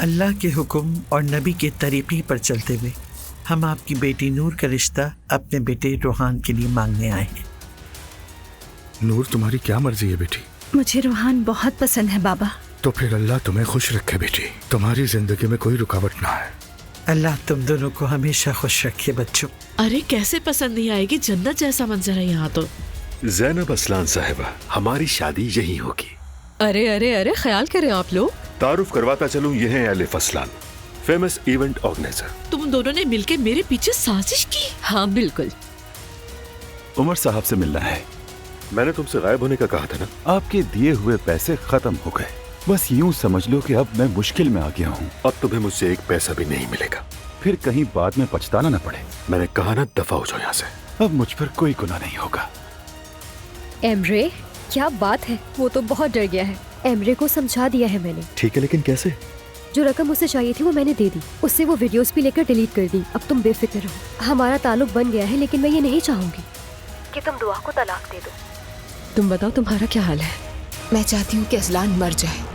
اللہ کے حکم اور نبی کے طریقے پر چلتے ہوئے ہم آپ کی بیٹی نور کا رشتہ اپنے بیٹے روحان کے لیے مانگنے آئے ہیں۔ نور، تمہاری کیا مرضی ہے بیٹی؟ مجھے روحان بہت پسند ہے بابا۔ تو پھر اللہ تمہیں خوش رکھے بیٹی، تمہاری زندگی میں کوئی رکاوٹ نہ ہے۔ اللہ تم دونوں کو ہمیشہ خوش رکھے بچوں۔ ارے کیسے پسند نہیں آئے گی، جنت جیسا منظر ہے یہاں تو۔ زینب اسلان صاحبہ، ہماری شادی یہی ہوگی۔ ارے ارے ارے، خیال کریں آپ لوگ۔ تعارف کرواتا چلوں، یہ ہیں الف اسلان، فیمس ایونٹ آرگنائزر۔ تم دونوں نے مل کے میرے پیچھے سازش کی؟ ہاں بالکل۔ عمر صاحب سے ملنا ہے۔ میں نے تم سے غائب ہونے کا کہا تھا نا۔ آپ کے دیے ہوئے پیسے ختم ہو گئے، بس یوں سمجھ لو کہ اب میں مشکل میں آ گیا ہوں۔ اب تمہیں مجھ سے ایک پیسہ بھی نہیں ملے گا۔ پھر کہیں بعد میں پچھتانا نہ پڑے۔ میں نے کہا نا، دفع ہو جاؤ یہاں سے۔ اب مجھ پر کوئی گناہ نہیں ہوگا۔ ایمرے، کیا بات ہے، وہ تو بہت ڈر گیا ہے۔ ایمرے کو سمجھا دیا ہے میں نے۔ ٹھیک ہے، لیکن کیسے؟ جو رقم اسے چاہیے تھی وہ میں نے دے دی، اس سے وہ ویڈیوز بھی لے کر ڈیلیٹ کر دی۔ اب تم بے فکر رہو، ہمارا تعلق بن گیا ہے، لیکن میں یہ نہیں چاہوں گی کہ تم دعا کو طلاق دے دو۔ تم بتاؤ تمہارا کیا حال ہے؟ میں چاہتی ہوں کہ اسلان مر جائے۔